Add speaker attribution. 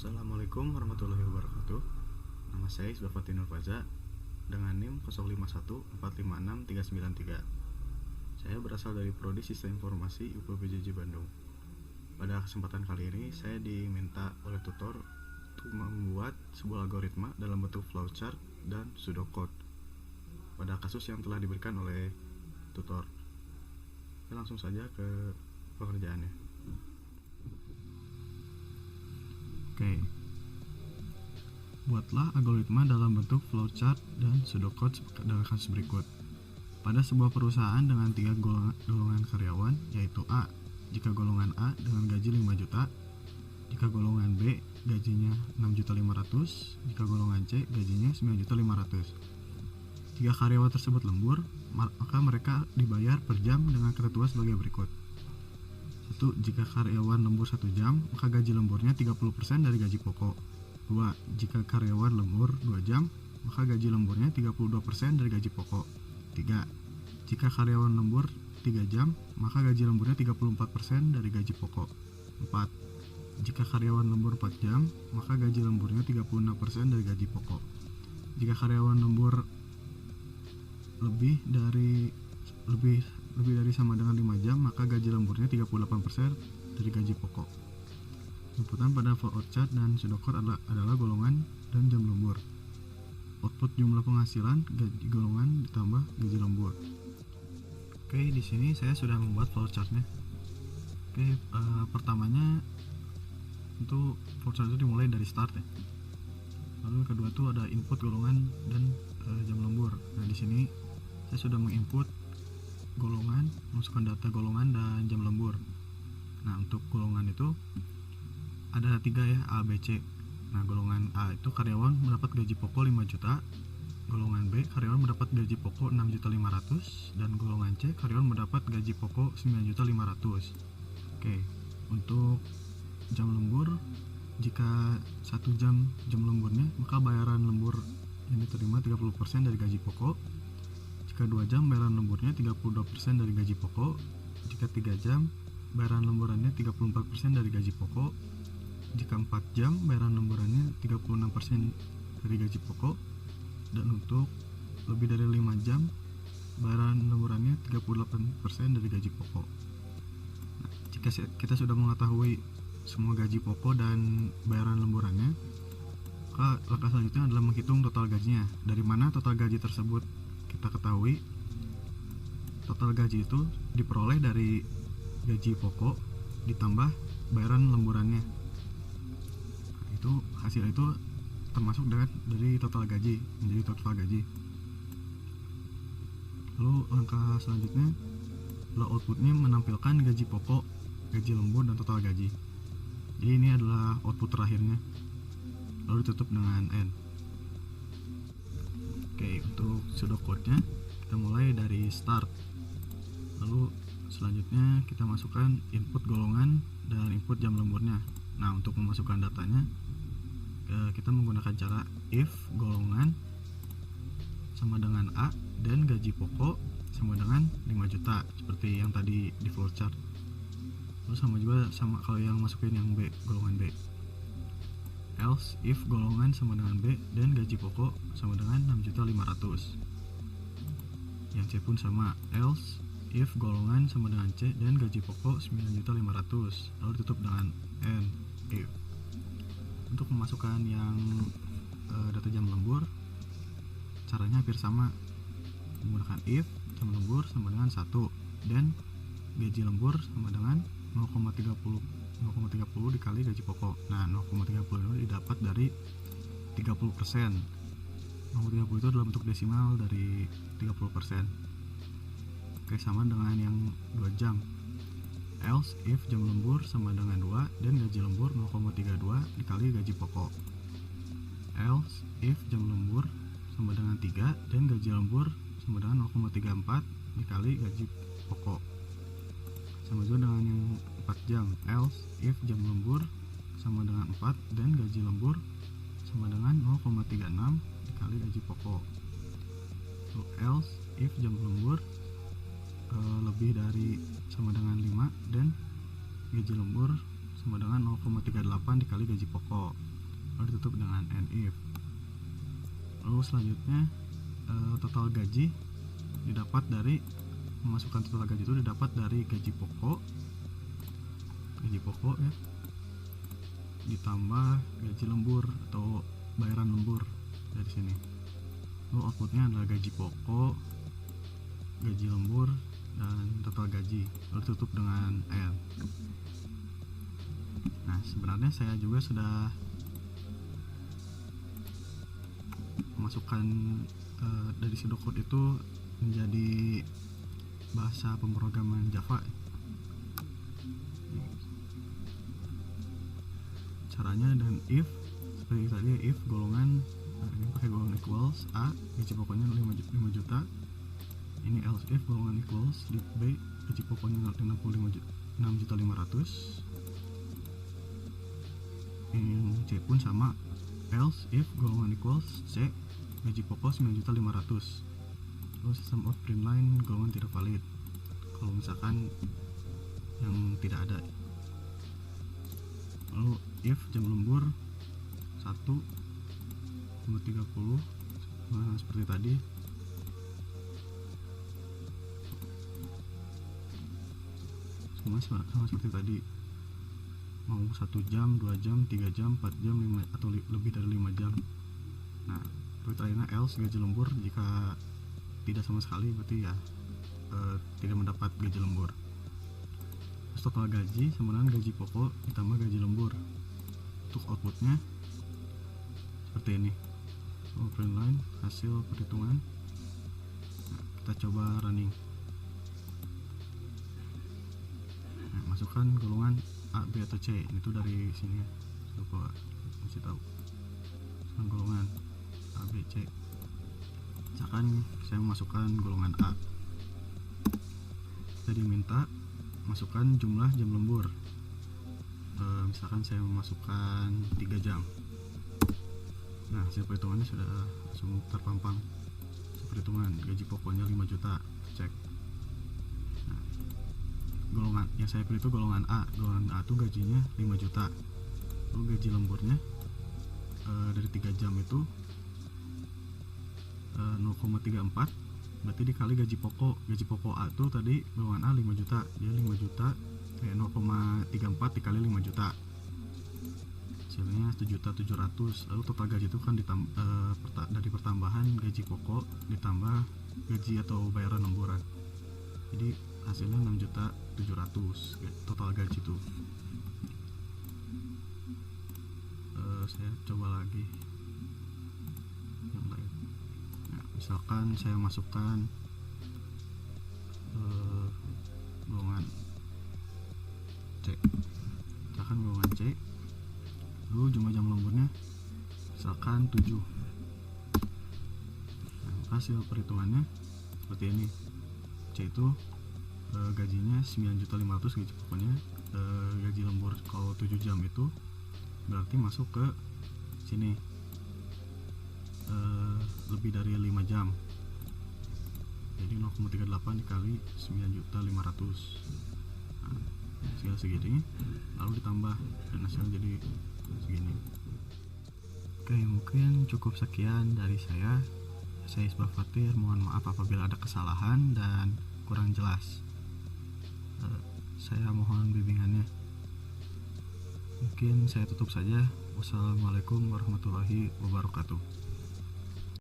Speaker 1: Assalamualaikum warahmatullahi wabarakatuh. Nama saya Isbafati Nurfaza dengan NIM 0514566393. Saya berasal dari Prodi Sistem Informasi UPBJJ Bandung. Pada kesempatan kali ini saya diminta oleh tutor untuk membuat sebuah algoritma dalam bentuk flowchart dan pseudocode pada kasus yang telah diberikan oleh tutor. Kita langsung saja ke pekerjaannya. Oke. Buatlah algoritma dalam bentuk flowchart dan pseudocode dalam kasus berikut. Pada sebuah perusahaan dengan 3 golongan karyawan, yaitu A, jika golongan A dengan gaji 5 juta, jika golongan B gajinya 6.500.000, jika golongan C gajinya 9.500.000. Jika karyawan tersebut lembur, maka mereka dibayar per jam dengan ketentuan sebagai berikut. 1. Jika karyawan lembur 1 jam, maka gaji lemburnya 30% dari gaji pokok. 2. Jika karyawan lembur 2 jam, maka gaji lemburnya 32% dari gaji pokok. 3. Jika karyawan lembur 3 jam, maka gaji lemburnya 34% dari gaji pokok. 4. Jika karyawan lembur 4 jam, maka gaji lemburnya 36% dari gaji pokok. Jika karyawan lembur lebih dari sama dengan 5 jam, maka gaji lemburnya 38% dari gaji pokok. Inputan pada flowchart dan pseudocode adalah golongan dan jam lembur. Output jumlah penghasilan gaji golongan ditambah gaji lembur. Oke, di sini saya sudah membuat flowchartnya. Oke, pertamanya itu flowchart itu dimulai dari start ya. Lalu kedua itu ada input golongan dan jam lembur. Nah, di sini saya sudah menginput golongan, masukkan data golongan dan jam lembur. Nah, untuk golongan itu ada 3 ya, A, B, C. Nah, golongan A itu karyawan mendapat gaji pokok 5 juta, golongan B karyawan mendapat gaji pokok 6.500.000, dan golongan C karyawan mendapat gaji pokok 9.500.000. Oke, untuk jam lembur, jika 1 jam lemburnya, maka bayaran lembur yang diterima 30% dari gaji pokok. Jika 2 jam, bayaran lemburnya 32% dari gaji pokok. Jika 3 jam, bayaran lemburannya 34% dari gaji pokok. Jika 4 jam, bayaran lemburannya 36% dari gaji pokok. Dan untuk lebih dari 5 jam, bayaran lemburannya 38% dari gaji pokok. Nah, jika kita sudah mengetahui semua gaji pokok dan bayaran lemburannya, maka langkah selanjutnya adalah menghitung total gajinya. Dari mana total gaji tersebut kita ketahui? Total gaji itu diperoleh dari gaji pokok ditambah bayaran lemburannya. Nah, itu hasil itu termasuk dari total gaji, menjadi total gaji. Lalu langkah selanjutnya adalah outputnya menampilkan gaji pokok, gaji lembur, dan total gaji. Jadi ini adalah output terakhirnya. Lalu ditutup dengan N. Oke, untuk pseudocode-nya kita mulai dari start. Lalu selanjutnya kita masukkan input golongan dan input jam lemburnya. Nah, untuk memasukkan datanya kita menggunakan cara if golongan sama dengan A dan gaji pokok sama dengan 5 juta seperti yang tadi di flowchart. Lalu sama kalau yang masukin yang B, golongan B. Else if golongan sama dengan B dan gaji pokok sama dengan 6.500.000. Yang C pun sama, else if golongan sama dengan C dan gaji pokok 9.500.000. Lalu ditutup dengan N. If. Untuk memasukkan yang data jam lembur, caranya hampir sama, menggunakan if jam lembur sama dengan 1 dan gaji lembur sama dengan 0,30 dikali gaji pokok. Nah, 0,30 itu didapat dari 30%. 0,30 itu adalah bentuk desimal dari 30%. Oke, sama dengan yang 2 jam. Else if jam lembur sama dengan 2 dan gaji lembur 0,32 dikali gaji pokok. Else if jam lembur sama dengan 3 dan gaji lembur sama dengan 0,34 dikali gaji pokok. Sama juga dengan yang 4 jam. Else if jam lembur sama dengan 4 dan gaji lembur sama dengan 0,36 dikali gaji pokok. So, else if jam lembur lebih dari sama dengan 5 dan gaji lembur sama dengan 0,38 dikali gaji pokok, lalu ditutup dengan and if. Lalu selanjutnya total gaji didapat dari memasukkan total gaji itu didapat dari gaji pokok ya, ditambah gaji lembur atau bayaran lembur dari sini. Lalu outputnya adalah gaji pokok, gaji lembur, dan total gaji, lalu tutup dengan L. Nah, sebenarnya saya juga sudah memasukkan dari pseudocode itu menjadi bahasa pemrograman Java. Caranya dengan if seperti tadi, if golongan ini pakai golongan equals A, gaji pokoknya 5 juta. Ini else if golongan equals lib B, gaji pokoknya 6.500.000. Yang C pun sama, else if golongan equals C, gaji pokok 9.500.000. Lalu system out print line golongan tidak valid kalau misalkan yang tidak ada. Lalu if jam lembur 1,30, nah, seperti tadi. Sama seperti tadi, mau 1 jam, 2 jam, 3 jam, 4 jam, 5 atau lebih dari 5 jam. Nah, terakhirnya else gaji lembur jika tidak sama sekali, berarti ya tidak mendapat gaji lembur. Terus total gaji sama dengan gaji pokok ditambah gaji lembur. Untuk outputnya seperti ini, print line hasil perhitungan. Nah, kita coba running. Nah, masukkan golongan A, B atau C, itu dari sini ya, coba kasih tahu. Masukkan golongan A, B, C. Misalkan saya memasukkan golongan A, kita diminta masukkan jumlah jam lembur. Misalkan saya memasukkan 3 jam. Nah, hasil perhitungannya sudah langsung terpampang. Perhitungan gaji pokoknya 5 juta, cek. Nah, golongan yang saya pilih itu golongan A. Golongan A itu gajinya 5 juta. Lalu gaji lemburnya dari 3 jam itu 0,34, berarti dikali gaji pokok. Gaji pokok A itu tadi golongan A 5 juta, dia 5 juta 0,34 dikali 5 juta, hasilnya 1.700.000. Lalu total gaji itu kan dari pertambahan gaji pokok ditambah gaji atau bayaran lemburan, jadi hasilnya 6.700.000 total gaji itu. Saya coba lagi yang lain. Nah, misalkan saya masukkan golongan C, misalkan golongan C, lalu jumlah jam lemburnya misalkan 7. Nah, hasil perhitungannya seperti ini. C itu gajinya 9.500.000 gaji pokoknya. Gaji lembur kalau 7 jam itu berarti masuk ke sini lebih dari 5 jam, jadi 0,38 dikali 9.500.000. Nah, hasil segini lalu ditambah dan hasilnya jadi segini. Oke, mungkin cukup sekian dari saya. Saya Isbah Fatir, mohon maaf apabila ada kesalahan dan kurang jelas. Saya mohon bimbingannya. Mungkin saya tutup saja. Wassalamualaikum warahmatullahi wabarakatuh.